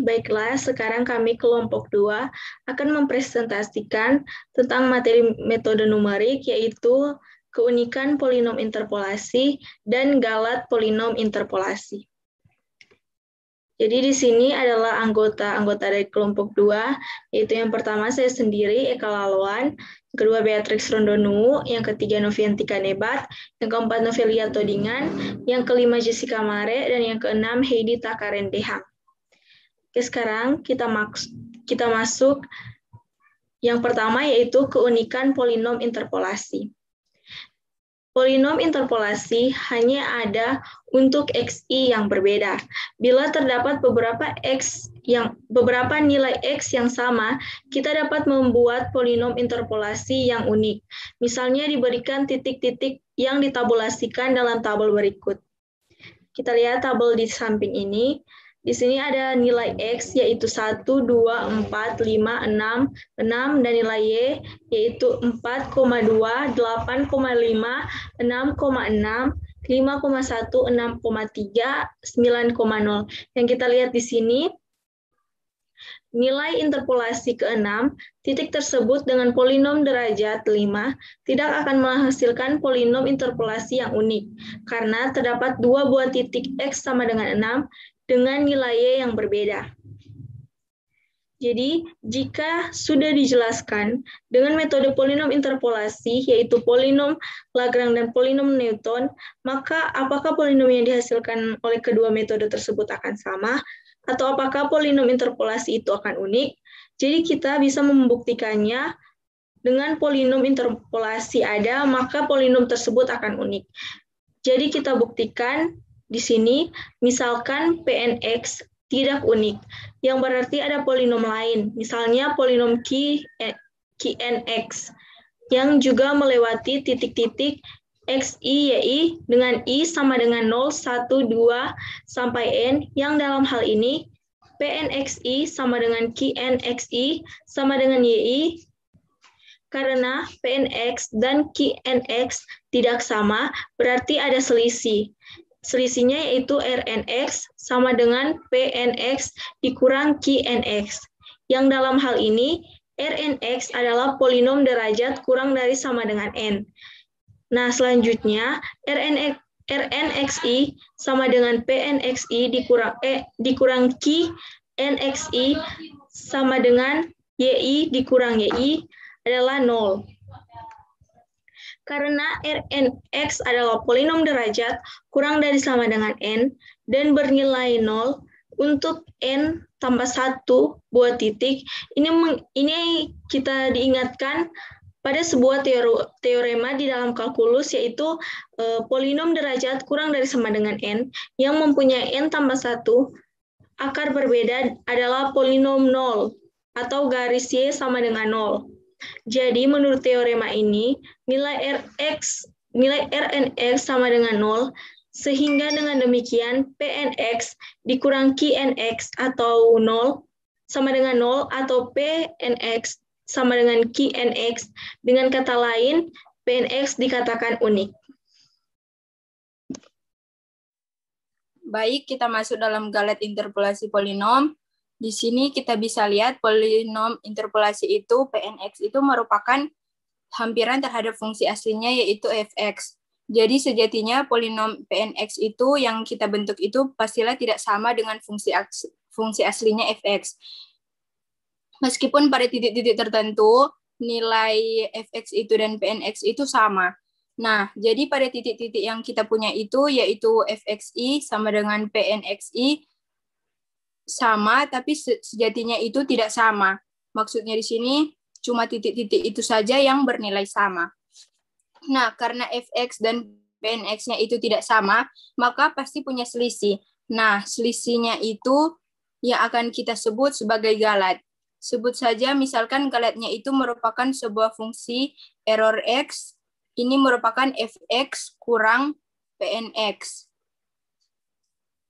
baiklah sekarang kami kelompok 2 akan mempresentasikan tentang materi metode numerik yaitu keunikan polinom interpolasi dan galat polinom interpolasi. Jadi di sini adalah anggota-anggota dari kelompok 2, yaitu yang pertama saya sendiri, Eka Laloan, yang kedua Beatrix Rondonu, yang ketiga Noviantika Nebat, yang keempat Novelia Todingan, yang kelima Jessica Mare, dan yang keenam Heidi Takarendehang. Oke, sekarang kita masuk yang pertama yaitu keunikan polinom interpolasi. Polinom interpolasi hanya ada untuk XI yang berbeda. Bila terdapat beberapa nilai X yang sama, kita dapat membuat polinom interpolasi yang unik. Misalnya diberikan titik-titik yang ditabulasikan dalam tabel berikut. Kita lihat tabel di samping ini. Di sini ada nilai X yaitu 1, 2, 4, 5, 6, 6 dan nilai Y yaitu 4,2, 8,5, 6,6, 5,1, 6,3, 9,0. Yang kita lihat di sini, nilai interpolasi ke-6, titik tersebut dengan polinom derajat 5 tidak akan menghasilkan polinom interpolasi yang unik, karena terdapat dua buah titik X sama dengan 6 dengan nilai Y yang berbeda. Jadi, jika sudah dijelaskan dengan metode polinom interpolasi, yaitu polinom Lagrange dan polinom Newton, maka apakah polinom yang dihasilkan oleh kedua metode tersebut akan sama, atau apakah polinom interpolasi itu akan unik? Jadi, kita bisa membuktikannya dengan polinom interpolasi ada, maka polinom tersebut akan unik. Jadi, kita buktikan di sini, misalkan Pnx tidak unik, yang berarti ada polinom lain, misalnya polinom Qnx, yang juga melewati titik-titik xi, yi dengan i sama dengan 0, 1, 2, sampai n, yang dalam hal ini Pnxi sama dengan Qnxi sama dengan yi, karena Pnx dan Qnx tidak sama, berarti ada selisih. Selisihnya yaitu Rnx sama dengan Pnx dikurang Qnx. Yang dalam hal ini, Rnx adalah polinom derajat kurang dari sama dengan n. Nah, selanjutnya, Rnxi sama dengan Pnxi dikurang Qnxi sama dengan yi dikurang yi adalah 0. Karena Rnx adalah polinom derajat kurang dari sama dengan n dan bernilai 0 untuk n tambah 1 buah titik, ini kita diingatkan pada sebuah teorema di dalam kalkulus, yaitu polinom derajat kurang dari sama dengan n yang mempunyai n tambah 1 akar berbeda adalah polinom 0 atau garis y sama dengan 0. Jadi, menurut teorema ini, nilai Rnx sama dengan 0, sehingga dengan demikian Pnx dikurang Qnx atau 0 sama dengan 0, atau Pnx sama dengan Qnx. Dengan kata lain, Pnx dikatakan unik. Baik, kita masuk dalam galet interpolasi polinom. Di sini kita bisa lihat polinom interpolasi itu, Pnx itu merupakan hampiran terhadap fungsi aslinya yaitu fx. Jadi sejatinya polinom Pnx itu yang kita bentuk itu pastilah tidak sama dengan fungsi aslinya fx. Meskipun pada titik-titik tertentu nilai fx itu dan Pnx itu sama. Nah, jadi pada titik-titik yang kita punya itu yaitu fxi sama dengan Pnxi sama, tapi sejatinya itu tidak sama. Maksudnya di sini cuma titik-titik itu saja yang bernilai sama. Nah, karena fx dan Pnx-nya itu tidak sama, maka pasti punya selisih. Nah, selisihnya itu yang akan kita sebut sebagai galat. Sebut saja misalkan galatnya itu merupakan sebuah fungsi error x, ini merupakan fx kurang Pnx.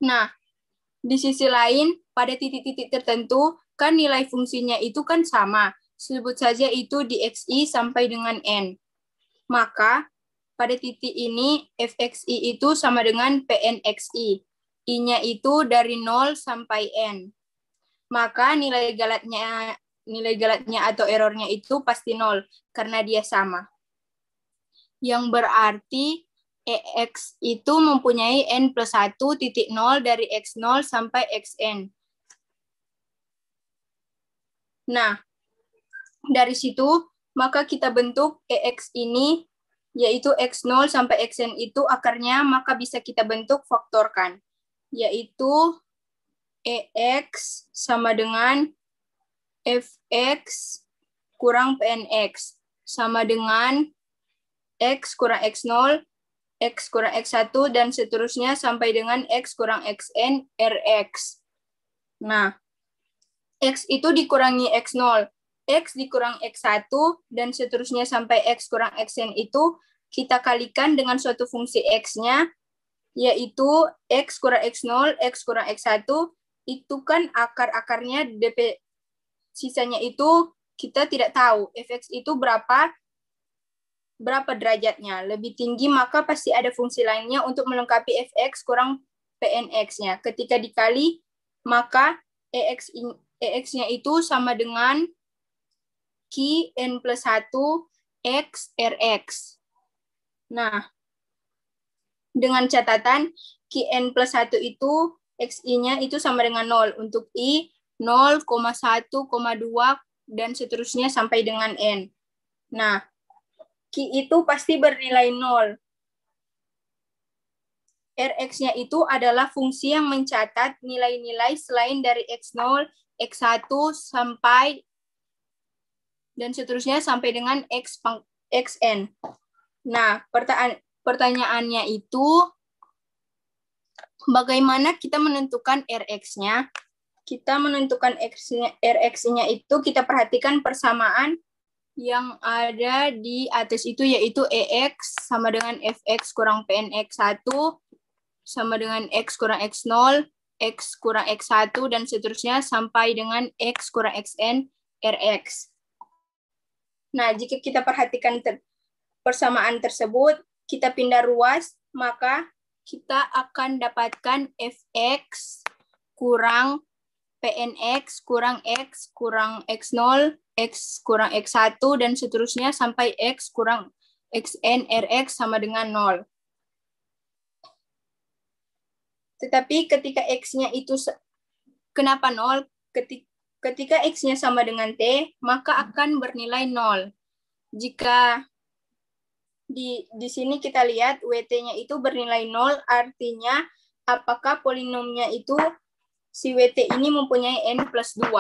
Nah, di sisi lain, pada titik-titik tertentu, kan nilai fungsinya itu kan sama. Sebut saja itu di xi sampai dengan n. Maka, pada titik ini, fxi itu sama dengan Pnxi. I-nya itu dari 0 sampai n. maka nilai galatnya atau errornya itu pasti 0 karena dia sama. Yang berarti EX itu mempunyai N plus 1 titik 0 dari X0 sampai Xn. Nah, dari situ maka kita bentuk EX ini, yaitu X0 sampai Xn itu akarnya, maka bisa kita bentuk faktorkan, yaitu EX sama dengan Fx kurang Pnx sama dengan X kurang X0, X kurang X1, dan seterusnya sampai dengan X kurang Xn, Rx. Nah, X itu dikurangi X0, X dikurang X1, dan seterusnya sampai X kurang Xn itu kita kalikan dengan suatu fungsi X-nya, yaitu X kurang X0, X kurang X1, itu kan akar-akarnya DP, sisanya itu kita tidak tahu Fx itu berapa derajatnya. Lebih tinggi maka pasti ada fungsi lainnya untuk melengkapi Fx kurang Pnx-nya. Ketika dikali, maka EX-nya itu sama dengan Q N plus 1 X Rx. Nah, dengan catatan Q N plus 1 itu XI-nya itu sama dengan 0. Untuk I, 0,1,2, dan seterusnya sampai dengan N. Nah, Q itu pasti bernilai 0. Rx-nya itu adalah fungsi yang mencatat nilai-nilai selain dari X0, X1, sampai dan seterusnya sampai dengan Xn. Nah, pertanyaannya itu, bagaimana kita menentukan Rx-nya? Kita menentukan Rx-nya itu, kita perhatikan persamaan yang ada di atas itu, yaitu EX sama dengan Fx kurang Pnx1 sama dengan X kurang X0, X kurang X1, dan seterusnya sampai dengan X kurang Xn, Rx. Nah, jika kita perhatikan persamaan tersebut, kita pindah ruas, maka kita akan dapatkan Fx kurang Pnx kurang X kurang X0, X kurang X1, dan seterusnya sampai X kurang Xn, Rx sama dengan 0. Tetapi ketika X-nya itu, kenapa 0? Ketika X-nya sama dengan T, maka akan bernilai 0. Jika di sini kita lihat WT-nya itu bernilai 0, artinya apakah polinomnya itu, si WT ini mempunyai N plus 2.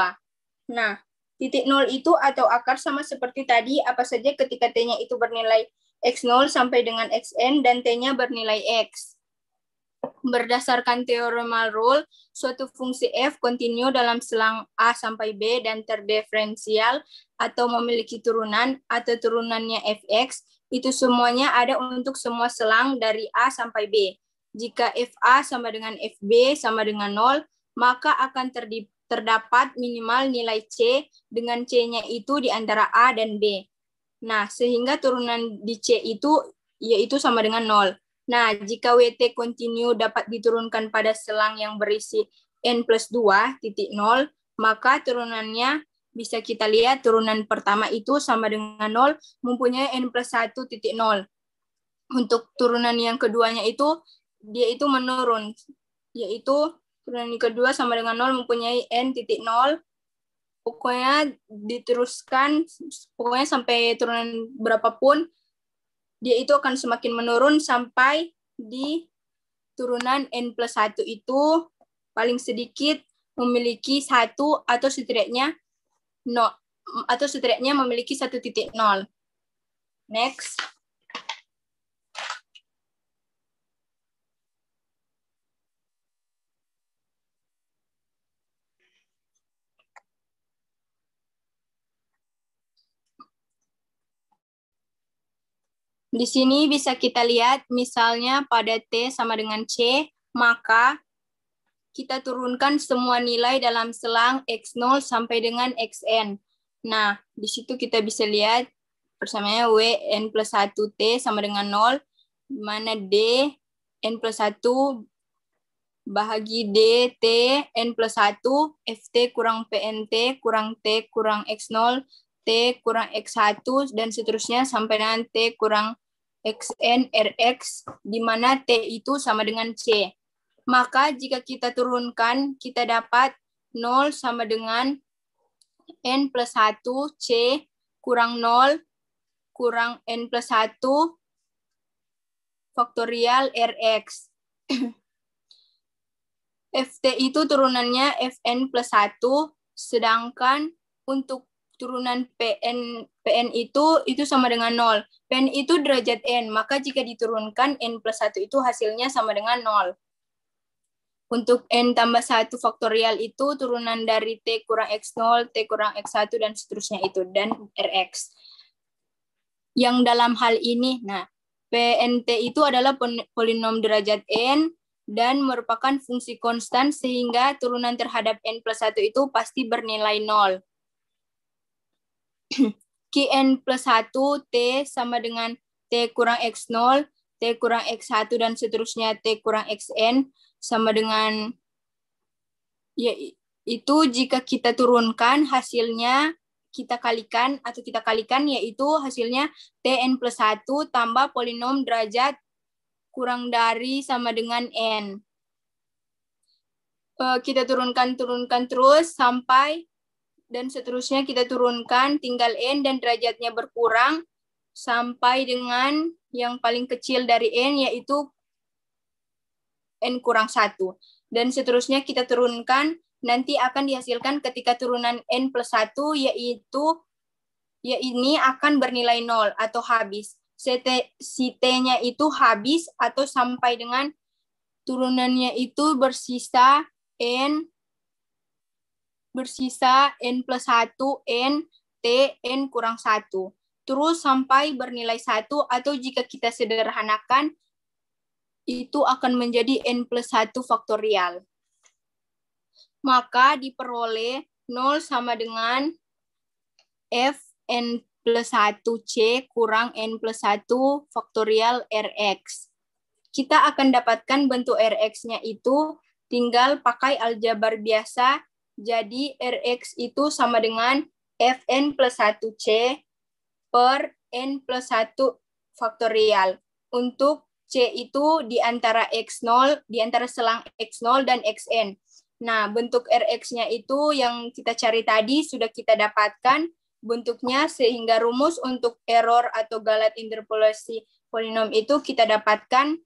Nah, titik 0 itu atau akar sama seperti tadi, apa saja ketika T-nya itu bernilai X0 sampai dengan Xn dan T-nya bernilai X. Berdasarkan theoretical rule, suatu fungsi f kontinu dalam selang A sampai B dan terdiferensial atau memiliki turunan atau turunannya fx, itu semuanya ada untuk semua selang dari A sampai B. Jika fa sama dengan fb sama dengan 0, maka akan terdapat minimal nilai C dengan C-nya itu di antara A dan B. Nah, sehingga turunan di C itu yaitu sama dengan 0. Nah, jika WT kontinu dapat diturunkan pada selang yang berisi N plus 2, titik 0, maka turunannya bisa kita lihat turunan pertama itu sama dengan 0, mempunyai N plus 1, titik 0. Untuk turunan yang keduanya itu, dia itu menurun, yaitu turunan yang kedua sama dengan 0, mempunyai N titik 0. Pokoknya diteruskan, pokoknya sampai turunan berapapun, dia itu akan semakin menurun sampai di turunan N plus 1 itu paling sedikit memiliki 1 atau setidaknya memiliki 1.0. Next. Di sini bisa kita lihat misalnya pada T sama dengan C, maka kita turunkan semua nilai dalam selang X0 sampai dengan Xn. Nah, di situ kita bisa lihat persamaannya W N plus 1 T sama dengan 0, di mana D N plus 1 bahagi D, T, N plus 1, FT kurang PNT kurang T kurang X0, T kurang X1, dan seterusnya sampai dengan T kurang XN, RX, di mana T itu sama dengan C. Maka jika kita turunkan, kita dapat 0 sama dengan N plus 1, C kurang 0, kurang N plus 1, faktorial RX. FT itu turunannya Fn plus 1, sedangkan untuk turunan PN itu sama dengan 0. PN itu derajat N, maka jika diturunkan N plus 1 itu hasilnya sama dengan 0. Untuk N tambah 1 faktorial itu turunan dari T kurang X0, T kurang X1, dan seterusnya itu, dan RX. Yang dalam hal ini, nah, PNT itu adalah polinom derajat N, dan merupakan fungsi konstan sehingga turunan terhadap N plus 1 itu pasti bernilai 0. Qn plus 1 T sama dengan T kurang X0, T kurang X1, dan seterusnya T kurang Xn sama dengan, ya, itu jika kita turunkan hasilnya kita kalikan yaitu hasilnya Tn plus 1 tambah polinom derajat kurang dari sama dengan N. Kita turunkan terus sampai, dan seterusnya kita turunkan, tinggal N dan derajatnya berkurang sampai dengan yang paling kecil dari N, yaitu N kurang 1. Dan seterusnya kita turunkan, nanti akan dihasilkan ketika turunan N plus 1, yaitu ini akan bernilai 0 atau habis. Si T-nya itu habis atau sampai dengan turunannya itu bersisa N plus 1, N, T, N kurang 1. Terus sampai bernilai 1, atau jika kita sederhanakan, itu akan menjadi N plus 1 faktorial. Maka diperoleh 0 sama dengan Fn plus 1C kurang N plus 1 faktorial Rx. Kita akan dapatkan bentuk Rx-nya itu tinggal pakai aljabar biasa. Jadi Rx itu sama dengan Fn plus 1C per N plus 1 faktorial. Untuk C itu di antara X0, di antara selang X0 dan Xn. Nah, bentuk Rx-nya itu yang kita cari tadi sudah kita dapatkan bentuknya, sehingga rumus untuk error atau galat interpolasi polinom itu kita dapatkan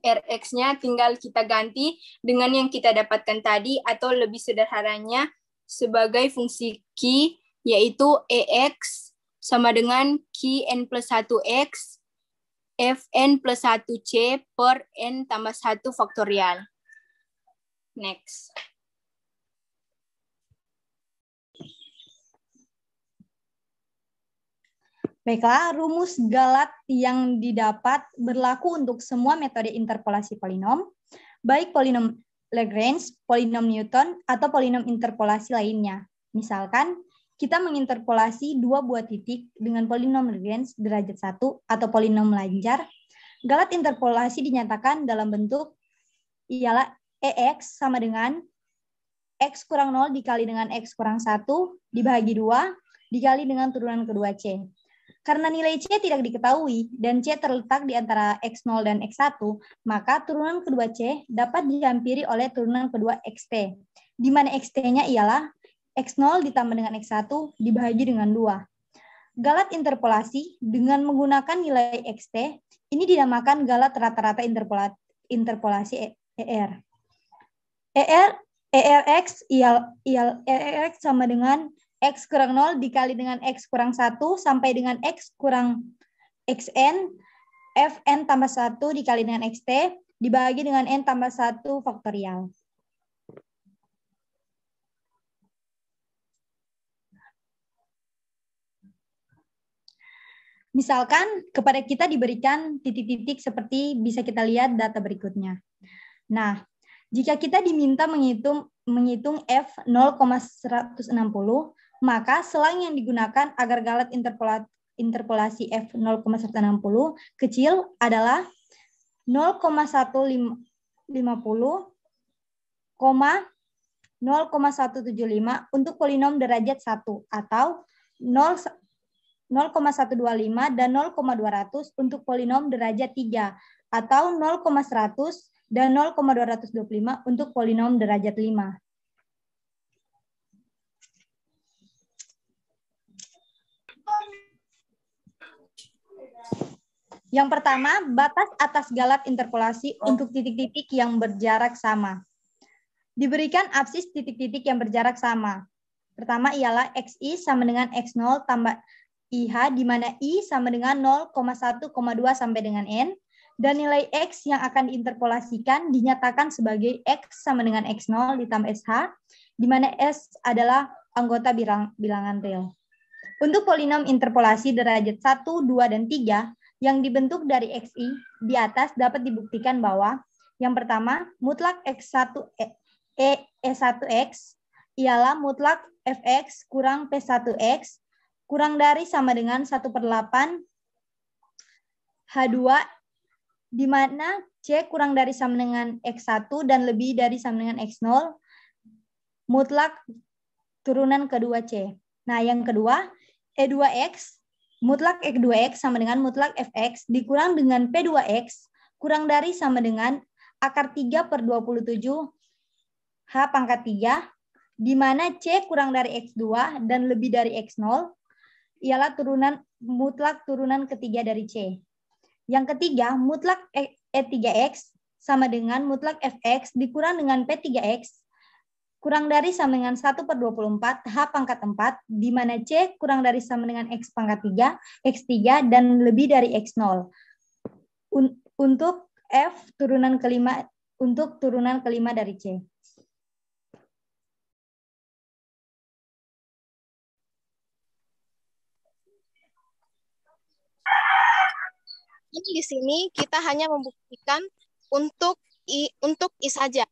Rx-nya tinggal kita ganti dengan yang kita dapatkan tadi, atau lebih sederhananya sebagai fungsi Q, yaitu Ex sama dengan Qn plus 1x Fn plus 1c per N tambah 1 faktorial. Next. Baiklah, rumus galat yang didapat berlaku untuk semua metode interpolasi polinom, baik polinom Lagrange, polinom Newton, atau polinom interpolasi lainnya. Misalkan, kita menginterpolasi dua buah titik dengan polinom Lagrange derajat 1 atau polinom lancar. Galat interpolasi dinyatakan dalam bentuk ialah EX sama dengan X kurang 0 dikali dengan X kurang 1 dibagi 2 dikali dengan turunan kedua C. Karena nilai C tidak diketahui dan C terletak di antara X0 dan X1, maka turunan kedua C dapat dihampiri oleh turunan kedua XT, di mana XT-nya ialah X0 ditambah dengan X1 dibagi dengan 2. Galat interpolasi dengan menggunakan nilai XT, ini dinamakan galat rata-rata interpolasi ER. ERX ERX sama dengan X kurang 0 dikali dengan X kurang 1 sampai dengan X kurang Xn, Fn tambah 1 dikali dengan Xt, dibagi dengan N tambah 1 faktorial. Misalkan kepada kita diberikan titik-titik seperti bisa kita lihat data berikutnya. Nah, jika kita diminta menghitung F 0,160, maka selang yang digunakan agar galat interpolasi F 0,160 kecil adalah 0,150 0,175 untuk polinom derajat 1 atau 0,125 dan 0,200 untuk polinom derajat 3 atau 0,100 dan 0,225 untuk polinom derajat 5. Yang pertama, batas atas galat interpolasi untuk titik-titik yang berjarak sama. Diberikan absis titik-titik yang berjarak sama. Pertama ialah XI sama dengan X0 tambah IH, di mana I sama dengan 0,1,2 sampai dengan N, dan nilai X yang akan diinterpolasikan dinyatakan sebagai X sama dengan X0 ditambah SH, di mana S adalah anggota bilangan real. Untuk polinom interpolasi derajat 1, 2, dan 3 yang dibentuk dari XI, di atas dapat dibuktikan bahwa yang pertama, mutlak X1 E1X ialah mutlak Fx kurang P1X kurang dari sama dengan 1/8 H2, di mana C kurang dari sama dengan X1 dan lebih dari sama dengan X0, mutlak turunan kedua C. Nah, yang kedua, E2X, mutlak E2X sama dengan mutlak Fx dikurang dengan P2X kurang dari sama dengan akar 3/27 H pangkat 3, di mana C kurang dari X2 dan lebih dari X0, ialah mutlak turunan ketiga dari C. Yang ketiga, mutlak E3X sama dengan mutlak Fx dikurang dengan P3X kurang dari sama dengan 1/24 H pangkat 4, di mana C kurang dari sama dengan X pangkat 3, X3, dan lebih dari X0. Untuk F turunan kelima, untuk turunan kelima dari C. Di sini kita hanya membuktikan untuk I saja.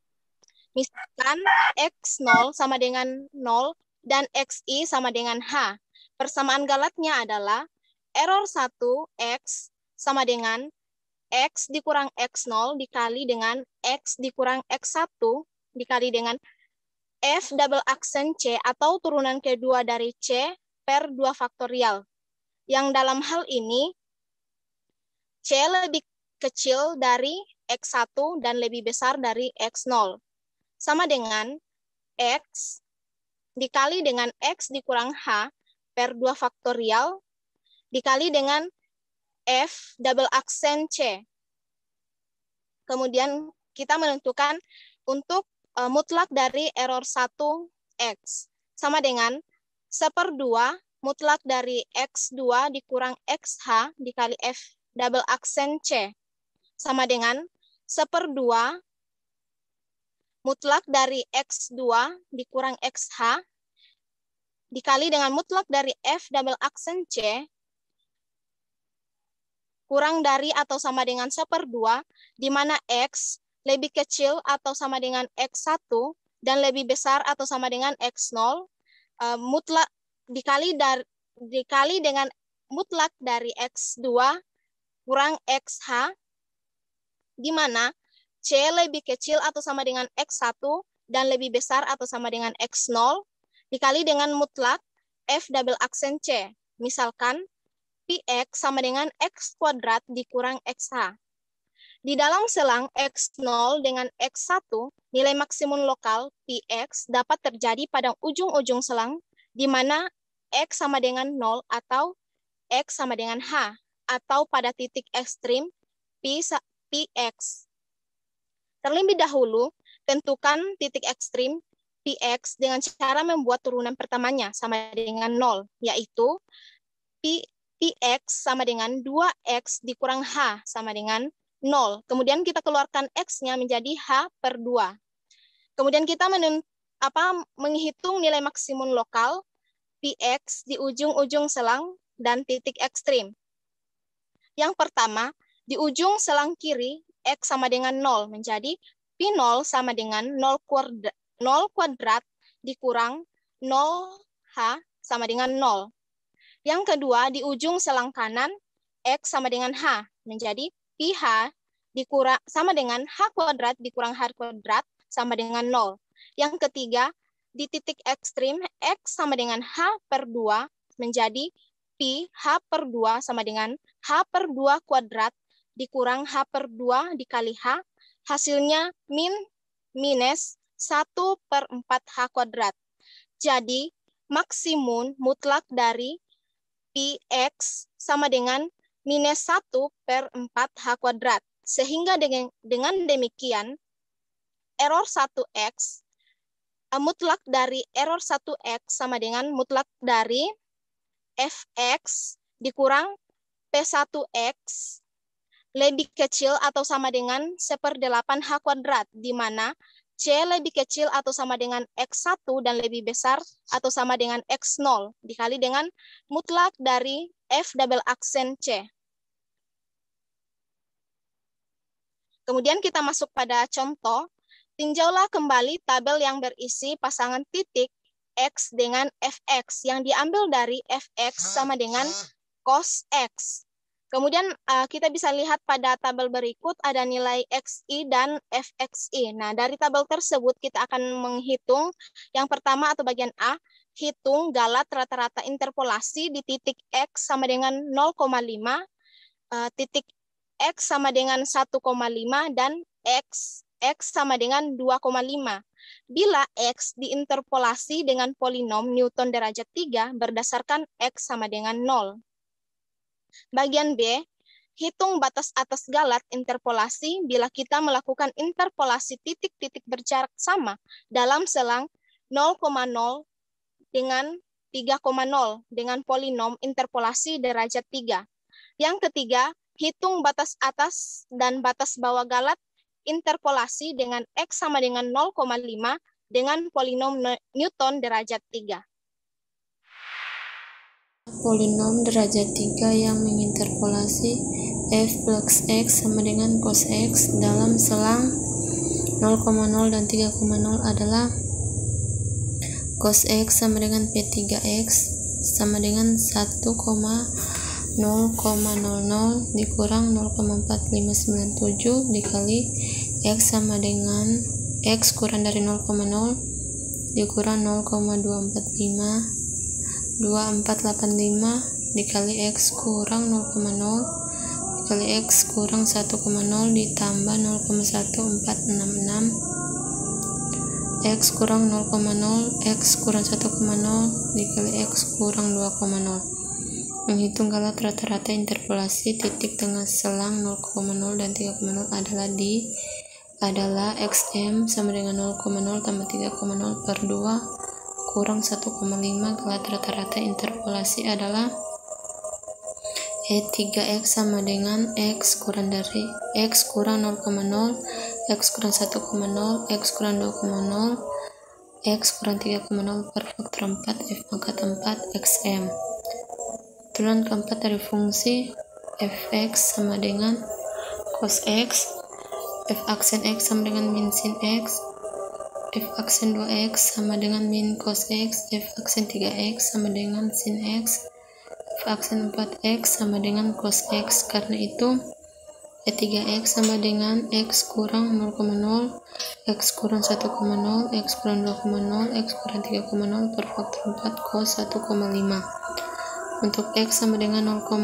Misalkan X0 sama dengan 0 dan XI sama dengan H. Persamaan galatnya adalah error 1 X sama dengan X dikurang X0 dikali dengan X dikurang X1 dikali dengan F double aksen C atau turunan kedua dari C per 2 faktorial. Yang dalam hal ini C lebih kecil dari X1 dan lebih besar dari X0. Sama dengan X dikali dengan X dikurang H per 2 faktorial dikali dengan F double aksen C. Kemudian kita menentukan untuk mutlak dari error 1X. Sama dengan 1/2 mutlak dari X2 dikurang XH dikali F double aksen C. Sama dengan 1/2 mutlak dari X2 dikurang XH dikali dengan mutlak dari F double aksen C kurang dari atau sama dengan 1/2, di mana X lebih kecil atau sama dengan X1 dan lebih besar atau sama dengan X0, mutlak dikali dengan mutlak dari X2 kurang XH, di mana C lebih kecil atau sama dengan X1 dan lebih besar atau sama dengan X0, dikali dengan mutlak F double aksen C. Misalkan, Px sama dengan X kuadrat dikurang XH. Di dalam selang X0 dengan X1, nilai maksimum lokal Px dapat terjadi pada ujung-ujung selang, di mana X sama dengan 0 atau X sama dengan H, atau pada titik ekstrim Px. Terlebih dahulu, tentukan titik ekstrim Px dengan cara membuat turunan pertamanya sama dengan 0, yaitu Px sama dengan 2X dikurang H sama dengan 0. Kemudian kita keluarkan X-nya menjadi H per 2. Kemudian kita menghitung nilai maksimum lokal Px di ujung-ujung selang dan titik ekstrim. Yang pertama, di ujung selang kiri, X sama dengan 0, menjadi P0 sama dengan 0 kuadrat dikurang 0H sama dengan 0. Yang kedua, di ujung selang kanan, X sama dengan H, menjadi PH sama dengan H kuadrat dikurang H kuadrat sama dengan 0. Yang ketiga, di titik ekstrim, X sama dengan H per 2 menjadi Pi H per 2 sama dengan H per 2 kuadrat dikurang H per 2 dikali H, hasilnya minus 1 per 4 H kuadrat. Jadi, maksimum mutlak dari Px sama dengan minus 1 per 4 H kuadrat. Sehingga dengan demikian, error 1x, mutlak dari error 1x sama dengan mutlak dari fx dikurang p1x lebih kecil atau sama dengan 1/8 H kuadrat, di mana C lebih kecil atau sama dengan X1 dan lebih besar atau sama dengan X0 dikali dengan mutlak dari F double aksen C. Kemudian kita masuk pada contoh. Tinjaulah kembali tabel yang berisi pasangan titik X dengan Fx yang diambil dari Fx sama dengan cos X. Kemudian kita bisa lihat pada tabel berikut ada nilai XI dan FXI. Nah, dari tabel tersebut kita akan menghitung yang pertama atau bagian A, hitung galat rata-rata interpolasi di titik X sama dengan 0,5, titik X sama dengan 1,5, dan X sama dengan 2,5. Bila X diinterpolasi dengan polinom Newton derajat 3 berdasarkan X sama dengan 0. Bagian B, hitung batas atas galat interpolasi bila kita melakukan interpolasi titik-titik berjarak sama dalam selang 0,0 dengan 3,0 dengan polinom interpolasi derajat 3. Yang ketiga, hitung batas atas dan batas bawah galat interpolasi dengan X sama dengan 0,5 dengan polinom Newton derajat 3. Polinom derajat 3 yang menginterpolasi F plus X sama dengan cos X dalam selang 0,0 dan 3,0 adalah cos X sama dengan P3X sama dengan 1,000 dikurang 0,4597 dikali X sama dengan X kurang dari 0,0 dikurang 0,2485 dikali X kurang 0,0 dikali X kurang 1,0 ditambah 0,1466 X kurang 0,0 X kurang 1,0 dikali X kurang 2,0. Menghitung galat rata-rata interpolasi titik tengah selang 0,0 dan 3,0 adalah XM sama dengan 0,0 tambah 3,0 per 2 kurang 1,5. Galat rata-rata interpolasi adalah E3X sama dengan X kurang dari X kurang 0,0 X kurang 1,0 X kurang 2,0 X kurang 3,0 per faktor 4 F pangkat 4 XM. Turunan keempat dari fungsi fx sama dengan cos x, f aksen x sama dengan min sin x, f aksen 2x sama dengan min cos x, f aksen 3x sama dengan sin x, f aksen 4x sama dengan cos x. Karena itu E3x sama dengan x kurang 0,0, x kurang 1,0, x kurang 2,0, x kurang 3,0 per faktor 4 cos 1,5. Untuk X sama dengan 0,5,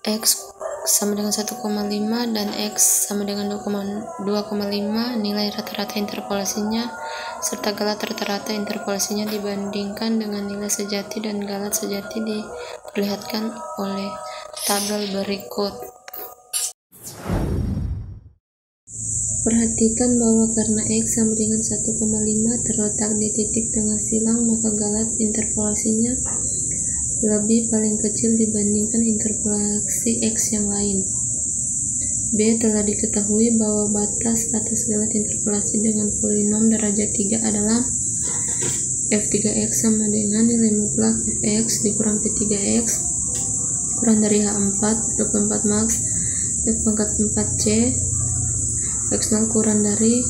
X sama dengan 1,5, dan X sama dengan 2,5, nilai rata-rata interpolasinya serta galat rata-rata interpolasinya dibandingkan dengan nilai sejati dan galat sejati diperlihatkan oleh tabel berikut. Perhatikan bahwa karena X sama dengan 1,5 terletak di titik tengah silang, maka galat interpolasinya lebih paling kecil dibandingkan interpolasi X yang lain. B. Telah diketahui bahwa batas atas galat interpolasi dengan polinom derajat 3 adalah F3X sama dengan nilai mutlak Fx dikurang P3X kurang dari H4 24 max F pangkat 4C X0 kurang dari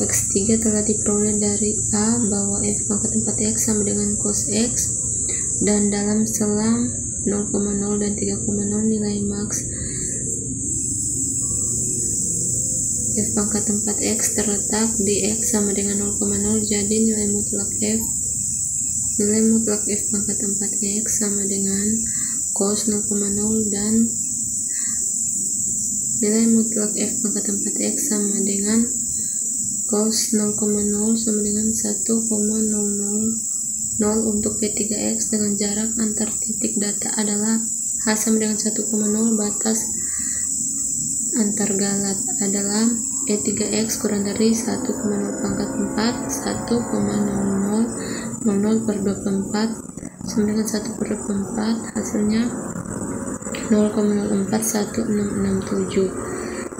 X3. Telah diperoleh dari A bahwa F pangkat 4X sama dengan cos X dan dalam selang 0,0 dan 3,0 nilai maks f pangkat 4x terletak di x sama dengan 0,0, jadi nilai mutlak f pangkat 4x sama dengan cos 0,0 dan nilai mutlak f pangkat 4x sama dengan cos 0,0 sama dengan 1,000 untuk P3X dengan jarak antar titik data adalah H sama dengan 1,0. Batas antar galat adalah E3X kurang dari 1,0 pangkat 4 1,0000 per 24 sama dengan 1 per 24, hasilnya 0,041667.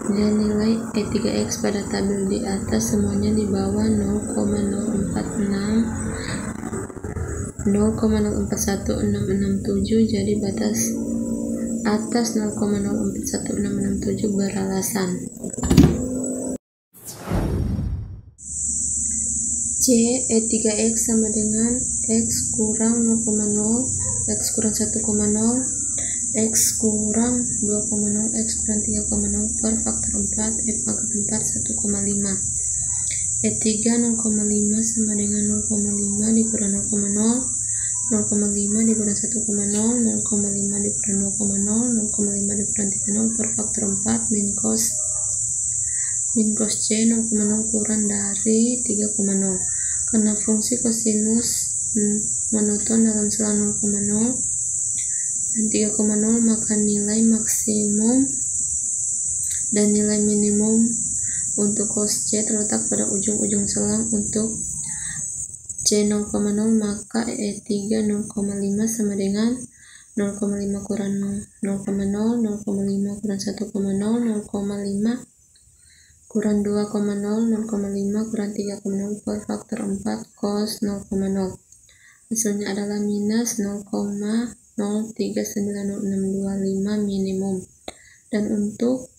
Dan nilai E3X pada tabel di atas semuanya di bawah 0,041667, jadi batas atas 0,041667 beralasan. C. E3X sama dengan X kurang 0,0, X kurang 1,0, X kurang 2,0, X kurang 3,0 per faktor 4, F pangkat 4 1,5. E3 0,5 sama dengan 0,5 dikurang 0,0, 0,5 dikurang 1,0, 0,5 dikurang 2,0, 0,5 dikurang 3,0 per faktor 4 min cos C 0,0 kurang dari 3,0. Karena fungsi kosinus monoton dalam skala 0,0 dan 3,0, maka nilai maksimum dan nilai minimum untuk cos C terletak pada ujung-ujung selang. Untuk C 0,0 maka E3 0,5 sama dengan 0,5 kurang 0,0, 0,5 kurang 1,0, 0,5 kurang 2,0, 0,5 kurang 3,0 per faktor 4 cos 0,0. Hasilnya adalah minus 0,039625 minimum. Dan untuk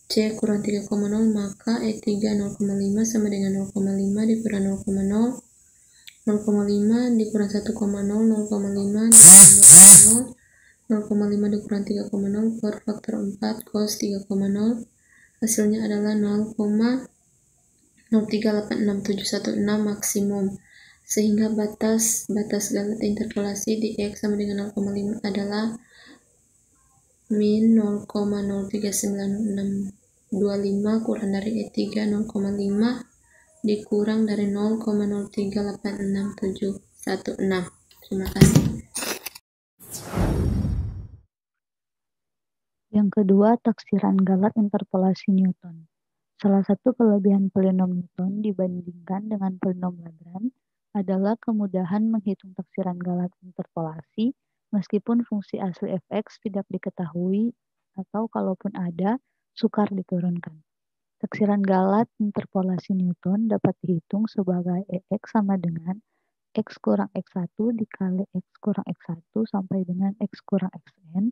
C kurang 3,0 maka E3 0,5 sama dengan 0,5 dikurang 0,0, 0,5 dikurang 1,0, 0,5 dikurang 2,0, 0,5 dikurang 3,0 per faktor 4 cos 3,0. Hasilnya adalah 0,03861716 maksimum, sehingga batas galat interpolasi di X sama dengan 0,5 adalah min 0,039625 kurang dari E3 0,5 dikurang dari 0,03861716. Terima kasih. Yang kedua, taksiran galat interpolasi Newton. Salah satu kelebihan polinom Newton dibandingkan dengan polinom Lagrange adalah kemudahan menghitung taksiran galat interpolasi meskipun fungsi asli fx tidak diketahui atau kalaupun ada, sukar diturunkan. Taksiran galat interpolasi Newton dapat dihitung sebagai Ex sama dengan X kurang X1 dikali X kurang X1 sampai dengan X kurang Xn,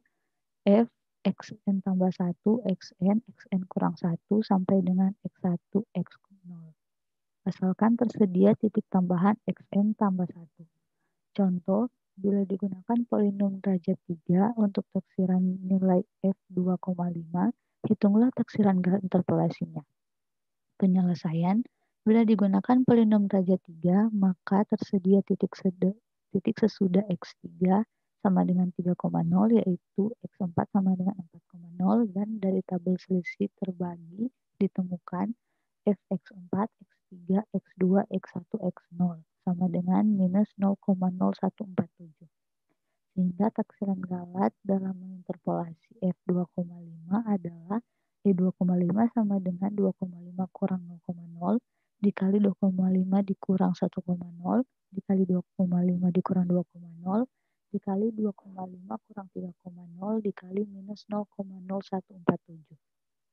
F Xn tambah 1, Xn kurang 1 sampai dengan X1, X0. Asalkan tersedia titik tambahan Xn tambah 1. Contoh, bila digunakan polinom derajat 3 untuk taksiran nilai F2,5, hitunglah taksiran galat interpolasinya. Penyelesaian, bila digunakan polinom derajat 3, maka tersedia titik sesudah X3 sama dengan 3,0, yaitu X4 sama dengan 4,0, dan dari tabel selisih terbagi ditemukan Fx4, X3, X2, X1, X0 sama dengan minus 0,0147. Sehingga taksiran galat dalam menginterpolasi F2,5 adalah E2,5 sama dengan 2,5 kurang 0,0 dikali 2,5 dikurang 1,0 dikali 2,5 dikurang 2,0 dikali 2,5 kurang 3,0 dikali minus 0,0147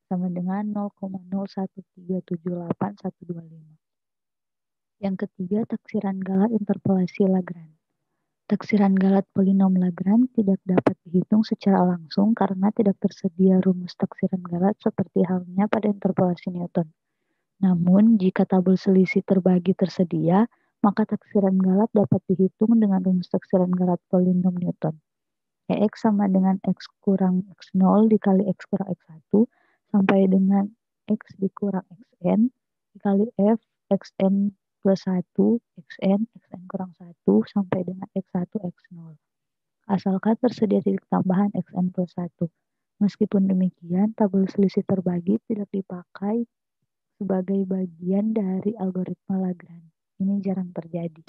sama dengan 0,01378,125. Yang ketiga, taksiran galat interpolasi Lagrange. Taksiran galat polinom Lagrange tidak dapat dihitung secara langsung karena tidak tersedia rumus taksiran galat seperti halnya pada interpolasi Newton. Namun, jika tabel selisih terbagi tersedia, maka taksiran Galat dapat dihitung dengan rumus taksiran Galat polinom Newton. X sama dengan X kurang X0 dikali X kurang X1 sampai dengan X dikurang Xn dikali F Xn plus 1 Xn kurang 1 sampai dengan X1 X0. Asalkan tersedia titik tambahan Xn plus 1. Meskipun demikian, tabel selisih terbagi tidak dipakai sebagai bagian dari algoritma Lagrange. Ini jarang terjadi.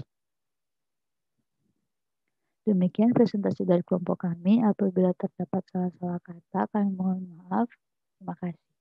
Demikian presentasi dari kelompok kami. Apabila terdapat salah-salah kata, kami mohon maaf. Terima kasih.